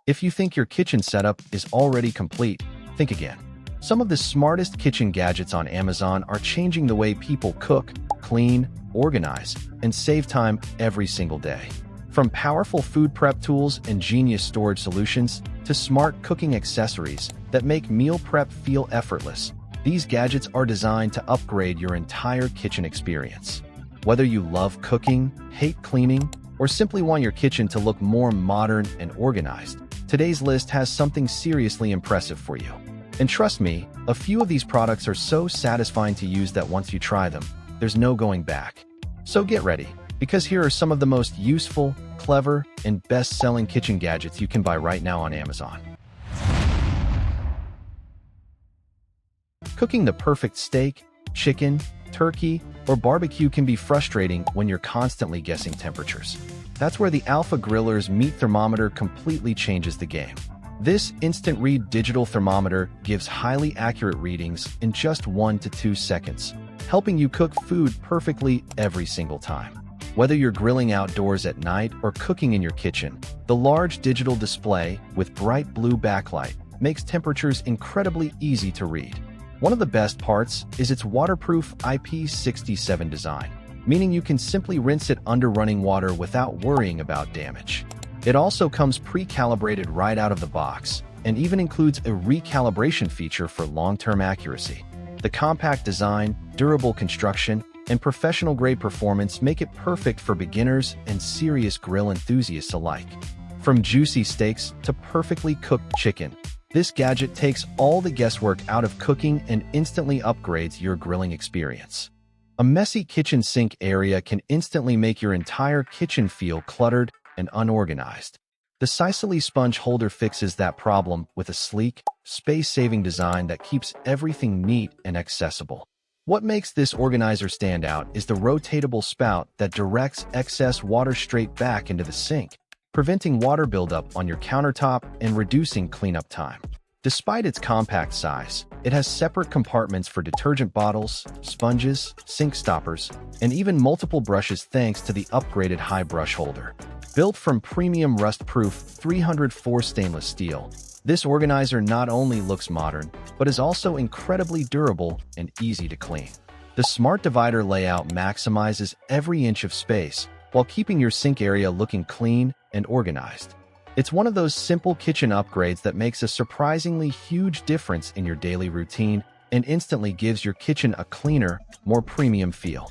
If you think your kitchen setup is already complete, think again. Some of the smartest kitchen gadgets on Amazon are changing the way people cook, clean, organize, and save time every single day. From powerful food prep tools and genius storage solutions to smart cooking accessories that make meal prep feel effortless, these gadgets are designed to upgrade your entire kitchen experience. Whether you love cooking, hate cleaning, or simply want your kitchen to look more modern and organized, today's list has something seriously impressive for you. And trust me, a few of these products are so satisfying to use that once you try them, there's no going back. So get ready, because here are some of the most useful, clever, and best-selling kitchen gadgets you can buy right now on Amazon. Cooking the perfect steak, chicken, turkey, or barbecue can be frustrating when you're constantly guessing temperatures. That's where the Alpha Griller's Meat Thermometer completely changes the game. This instant read digital thermometer gives highly accurate readings in just 1 to 2 seconds, helping you cook food perfectly every single time. Whether you're grilling outdoors at night or cooking in your kitchen, the large digital display with bright blue backlight makes temperatures incredibly easy to read. One of the best parts is its waterproof IP67 design, meaning you can simply rinse it under running water without worrying about damage. It also comes pre-calibrated right out of the box and even includes a recalibration feature for long-term accuracy. The compact design, durable construction, and professional-grade performance make it perfect for beginners and serious grill enthusiasts alike. From juicy steaks to perfectly cooked chicken, this gadget takes all the guesswork out of cooking and instantly upgrades your grilling experience. A messy kitchen sink area can instantly make your entire kitchen feel cluttered and unorganized. The Sicily sponge holder fixes that problem with a sleek, space-saving design that keeps everything neat and accessible. What makes this organizer stand out is the rotatable spout that directs excess water straight back into the sink, preventing water buildup on your countertop and reducing cleanup time. Despite its compact size, it has separate compartments for detergent bottles, sponges, sink stoppers, and even multiple brushes thanks to the upgraded high brush holder. Built from premium rust-proof 304 stainless steel, this organizer not only looks modern, but is also incredibly durable and easy to clean. The smart divider layout maximizes every inch of space while keeping your sink area looking clean and organized. It's one of those simple kitchen upgrades that makes a surprisingly huge difference in your daily routine and instantly gives your kitchen a cleaner, more premium feel.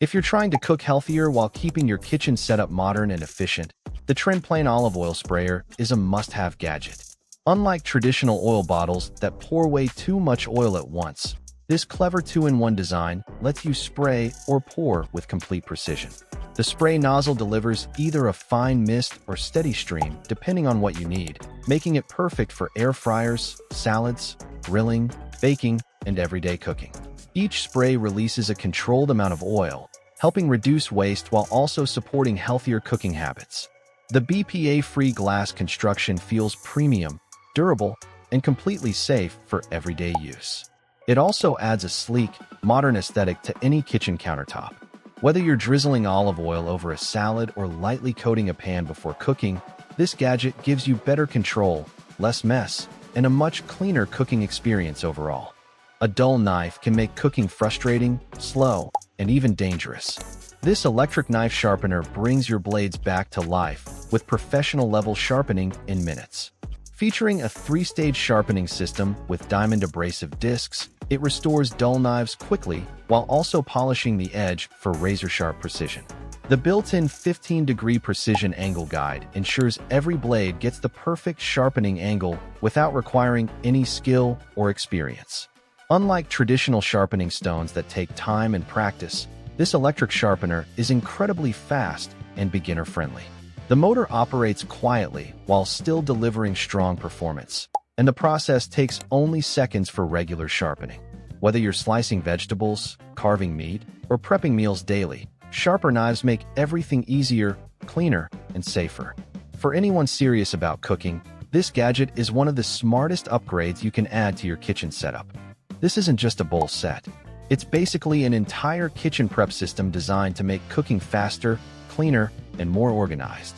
If you're trying to cook healthier while keeping your kitchen setup modern and efficient, the Trend Plain Olive Oil Sprayer is a must-have gadget. Unlike traditional oil bottles that pour way too much oil at once, this clever 2-in-1 design lets you spray or pour with complete precision. The spray nozzle delivers either a fine mist or steady stream depending on what you need, making it perfect for air fryers, salads, grilling, baking, and everyday cooking. Each spray releases a controlled amount of oil, helping reduce waste while also supporting healthier cooking habits. The BPA-free glass construction feels premium, durable, and completely safe for everyday use. It also adds a sleek, modern aesthetic to any kitchen countertop. Whether you're drizzling olive oil over a salad or lightly coating a pan before cooking, this gadget gives you better control, less mess, and a much cleaner cooking experience overall. A dull knife can make cooking frustrating, slow, and even dangerous. This electric knife sharpener brings your blades back to life with professional-level sharpening in minutes. Featuring a 3-stage sharpening system with diamond abrasive discs, it restores dull knives quickly while also polishing the edge for razor-sharp precision. The built-in 15-degree precision angle guide ensures every blade gets the perfect sharpening angle without requiring any skill or experience. Unlike traditional sharpening stones that take time and practice, this electric sharpener is incredibly fast and beginner-friendly. The motor operates quietly while still delivering strong performance, and the process takes only seconds for regular sharpening. Whether you're slicing vegetables, carving meat, or prepping meals daily, sharper knives make everything easier, cleaner, and safer. For anyone serious about cooking, this gadget is one of the smartest upgrades you can add to your kitchen setup. This isn't just a bowl set. It's basically an entire kitchen prep system designed to make cooking faster, cleaner, and more organized.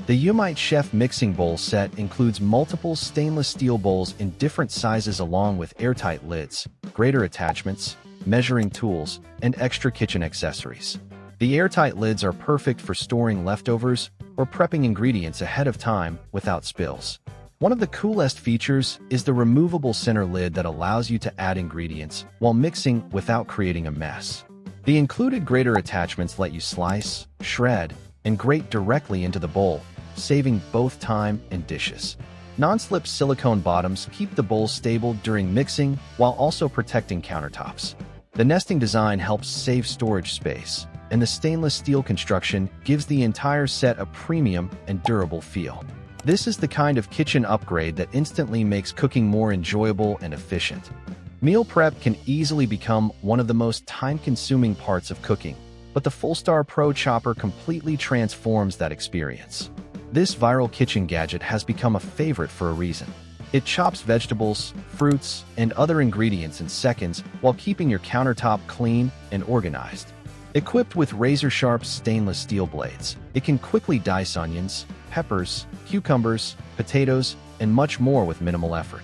The CREAMi Chef Mixing Bowl set includes multiple stainless steel bowls in different sizes along with airtight lids, grater attachments, measuring tools, and extra kitchen accessories. The airtight lids are perfect for storing leftovers or prepping ingredients ahead of time without spills. One of the coolest features is the removable center lid that allows you to add ingredients while mixing without creating a mess. The included grater attachments let you slice, shred, and grate directly into the bowl, saving both time and dishes. Non-slip silicone bottoms keep the bowl stable during mixing while also protecting countertops. The nesting design helps save storage space, and the stainless steel construction gives the entire set a premium and durable feel. This is the kind of kitchen upgrade that instantly makes cooking more enjoyable and efficient. Meal prep can easily become one of the most time-consuming parts of cooking, but the Fullstar Pro Chopper completely transforms that experience. This viral kitchen gadget has become a favorite for a reason. It chops vegetables, fruits, and other ingredients in seconds while keeping your countertop clean and organized. Equipped with razor-sharp stainless steel blades, it can quickly dice onions, peppers, cucumbers, potatoes, and much more with minimal effort.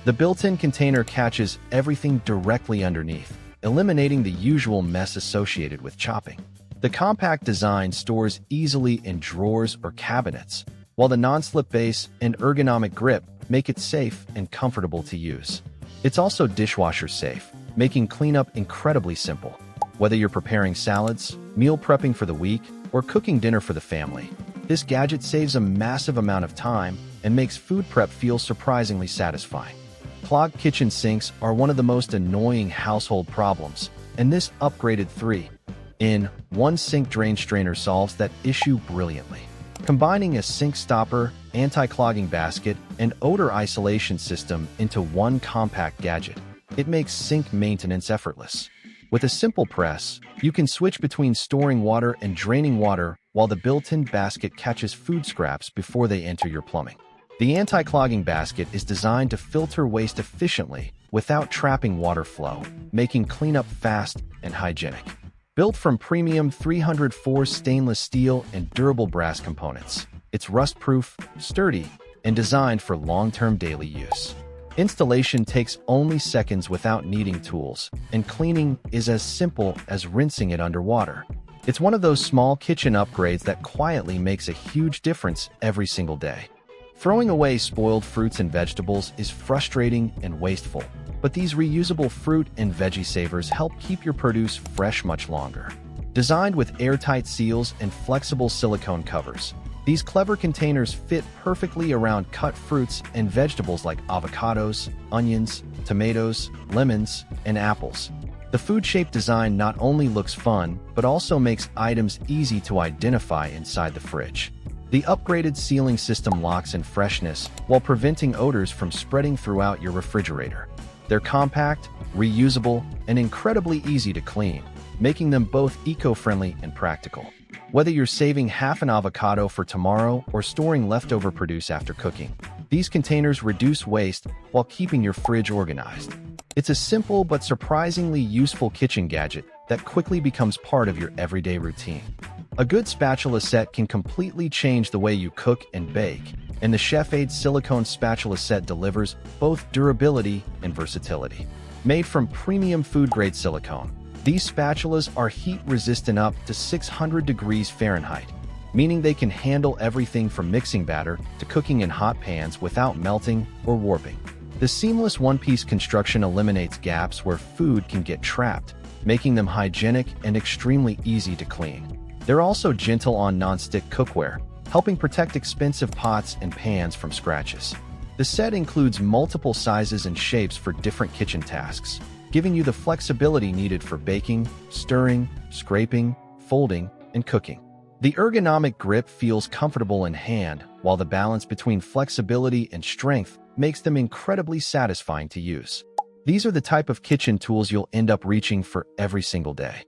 The built-in container catches everything directly underneath, eliminating the usual mess associated with chopping. The compact design stores easily in drawers or cabinets, while the non-slip base and ergonomic grip make it safe and comfortable to use. It's also dishwasher safe, making cleanup incredibly simple. Whether you're preparing salads, meal prepping for the week, or cooking dinner for the family, this gadget saves a massive amount of time and makes food prep feel surprisingly satisfying. Clogged kitchen sinks are one of the most annoying household problems, and this upgraded 3-in-1 sink drain strainer solves that issue brilliantly. Combining a sink stopper, anti-clogging basket, and odor isolation system into one compact gadget, it makes sink maintenance effortless. With a simple press, you can switch between storing water and draining water while the built-in basket catches food scraps before they enter your plumbing. The anti-clogging basket is designed to filter waste efficiently without trapping water flow, making cleanup fast and hygienic. Built from premium 304 stainless steel and durable brass components, it's rust-proof, sturdy, and designed for long-term daily use. Installation takes only seconds without needing tools, and cleaning is as simple as rinsing it underwater. It's one of those small kitchen upgrades that quietly makes a huge difference every single day. Throwing away spoiled fruits and vegetables is frustrating and wasteful, but these reusable fruit and veggie savers help keep your produce fresh much longer. Designed with airtight seals and flexible silicone covers, these clever containers fit perfectly around cut fruits and vegetables like avocados, onions, tomatoes, lemons, and apples. The food-shaped design not only looks fun, but also makes items easy to identify inside the fridge. The upgraded sealing system locks in freshness while preventing odors from spreading throughout your refrigerator. They're compact, reusable, and incredibly easy to clean, making them both eco-friendly and practical. Whether you're saving half an avocado for tomorrow or storing leftover produce after cooking, these containers reduce waste while keeping your fridge organized. It's a simple but surprisingly useful kitchen gadget that quickly becomes part of your everyday routine. A good spatula set can completely change the way you cook and bake, and the Chef-Aid silicone spatula set delivers both durability and versatility. Made from premium food-grade silicone, these spatulas are heat-resistant up to 600 degrees Fahrenheit, meaning they can handle everything from mixing batter to cooking in hot pans without melting or warping. The seamless one-piece construction eliminates gaps where food can get trapped, making them hygienic and extremely easy to clean. They're also gentle on non-stick cookware, helping protect expensive pots and pans from scratches. The set includes multiple sizes and shapes for different kitchen tasks, giving you the flexibility needed for baking, stirring, scraping, folding, and cooking. The ergonomic grip feels comfortable in hand, while the balance between flexibility and strength makes them incredibly satisfying to use. These are the type of kitchen tools you'll end up reaching for every single day.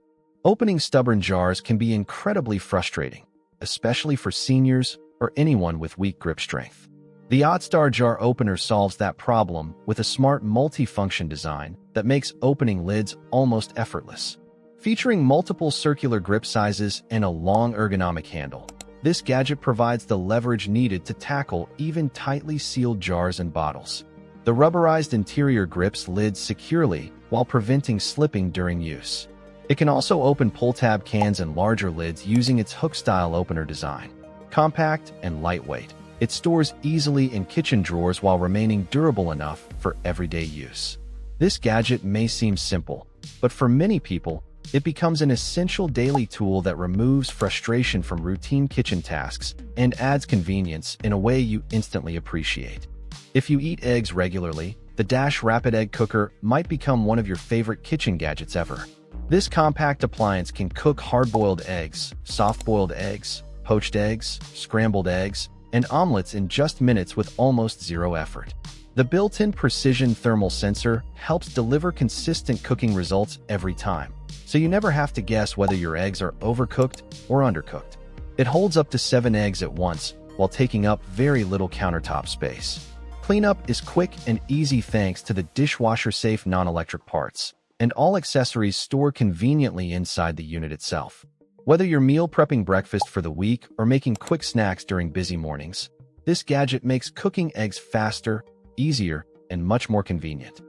Opening stubborn jars can be incredibly frustrating, especially for seniors or anyone with weak grip strength. The OddStar jar opener solves that problem with a smart multi-function design that makes opening lids almost effortless. Featuring multiple circular grip sizes and a long ergonomic handle, This gadget provides the leverage needed to tackle even tightly sealed jars and bottles. The rubberized interior grips lids securely while preventing slipping during use. It can also open pull-tab cans and larger lids using its hook-style opener design. Compact and lightweight, it stores easily in kitchen drawers while remaining durable enough for everyday use. This gadget may seem simple, but for many people, it becomes an essential daily tool that removes frustration from routine kitchen tasks and adds convenience in a way you instantly appreciate. If you eat eggs regularly, the Dash Rapid Egg Cooker might become one of your favorite kitchen gadgets ever. This compact appliance can cook hard-boiled eggs, soft-boiled eggs, poached eggs, scrambled eggs, and omelets in just minutes with almost zero effort. The built-in precision thermal sensor helps deliver consistent cooking results every time, so you never have to guess whether your eggs are overcooked or undercooked. It holds up to 7 eggs at once while taking up very little countertop space. Cleanup is quick and easy thanks to the dishwasher-safe non-electric parts, and all accessories store conveniently inside the unit itself. Whether you're meal prepping breakfast for the week or making quick snacks during busy mornings, this gadget makes cooking eggs faster, easier, and much more convenient.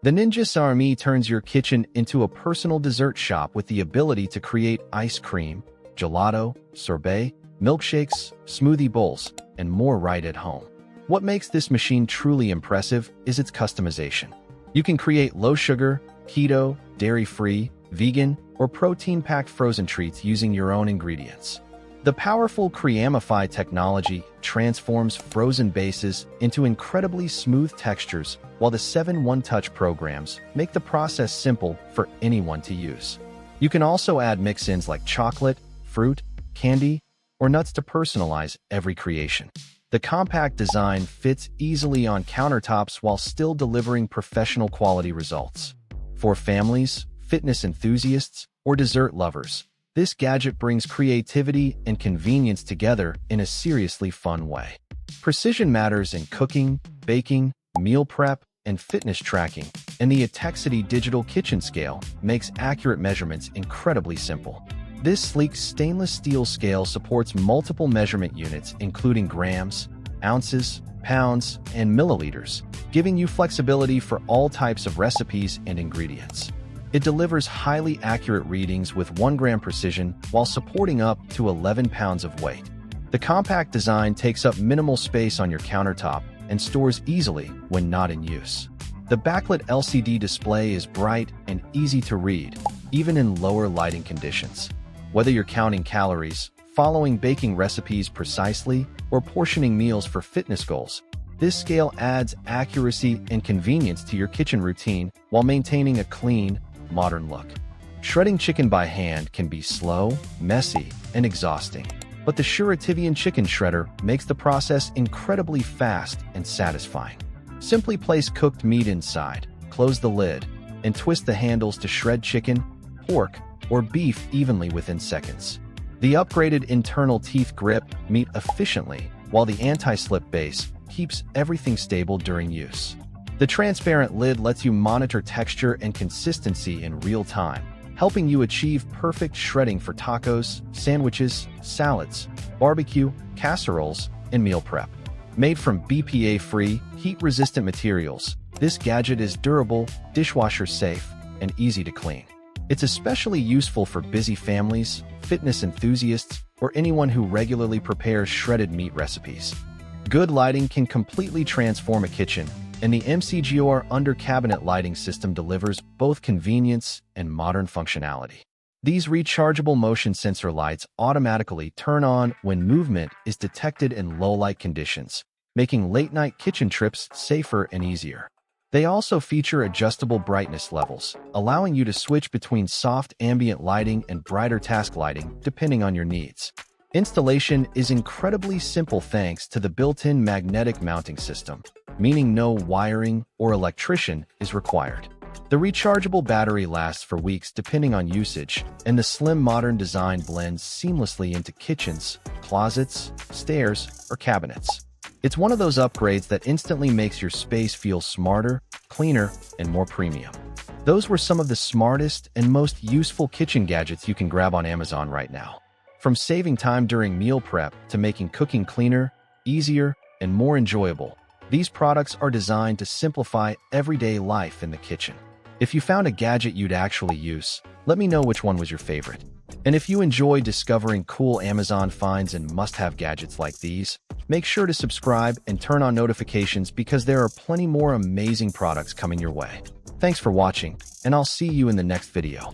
The Ninja CREAMi turns your kitchen into a personal dessert shop with the ability to create ice cream, gelato, sorbet, milkshakes, smoothie bowls, and more right at home. What makes this machine truly impressive is its customization. You can create low-sugar, keto, dairy-free, vegan, or protein-packed frozen treats using your own ingredients. The powerful CREAMi technology transforms frozen bases into incredibly smooth textures, while the 7 one-touch programs make the process simple for anyone to use. You can also add mix-ins like chocolate, fruit, candy, or nuts to personalize every creation. The compact design fits easily on countertops while still delivering professional quality results. For families, fitness enthusiasts, or dessert lovers, this gadget brings creativity and convenience together in a seriously fun way. Precision matters in cooking, baking, meal prep, and fitness tracking, and the Atexity digital kitchen scale makes accurate measurements incredibly simple. This sleek stainless steel scale supports multiple measurement units including grams, ounces, pounds, and milliliters, giving you flexibility for all types of recipes and ingredients. It delivers highly accurate readings with 1 gram precision while supporting up to 11 pounds of weight. The compact design takes up minimal space on your countertop and stores easily when not in use. The backlit LCD display is bright and easy to read, even in lower lighting conditions. Whether you're counting calories, following baking recipes precisely, or portioning meals for fitness goals, this scale adds accuracy and convenience to your kitchen routine while maintaining a clean, modern look. Shredding chicken by hand can be slow, messy, and exhausting, but the Sharpener chicken shredder makes the process incredibly fast and satisfying. Simply place cooked meat inside, close the lid, and twist the handles to shred chicken, pork, or beef evenly within seconds. The upgraded internal teeth grip meat efficiently, while the anti-slip base keeps everything stable during use. The transparent lid lets you monitor texture and consistency in real time, helping you achieve perfect shredding for tacos, sandwiches, salads, barbecue, casseroles, and meal prep. Made from BPA-free, heat-resistant materials, this gadget is durable, dishwasher-safe, and easy to clean. It's especially useful for busy families, fitness enthusiasts, or anyone who regularly prepares shredded meat recipes. Good lighting can completely transform a kitchen, and the MCGR under-cabinet lighting system delivers both convenience and modern functionality. These rechargeable motion sensor lights automatically turn on when movement is detected in low-light conditions, making late-night kitchen trips safer and easier. They also feature adjustable brightness levels, allowing you to switch between soft ambient lighting and brighter task lighting depending on your needs. Installation is incredibly simple thanks to the built-in magnetic mounting system, meaning no wiring or electrician is required. The rechargeable battery lasts for weeks depending on usage, and the slim modern design blends seamlessly into kitchens, closets, stairs, or cabinets. It's one of those upgrades that instantly makes your space feel smarter, cleaner, and more premium. Those were some of the smartest and most useful kitchen gadgets you can grab on Amazon right now. From saving time during meal prep to making cooking cleaner, easier, and more enjoyable, these products are designed to simplify everyday life in the kitchen. If you found a gadget you'd actually use, let me know which one was your favorite. And if you enjoy discovering cool Amazon finds and must-have gadgets like these, make sure to subscribe and turn on notifications because there are plenty more amazing products coming your way. Thanks for watching, and I'll see you in the next video.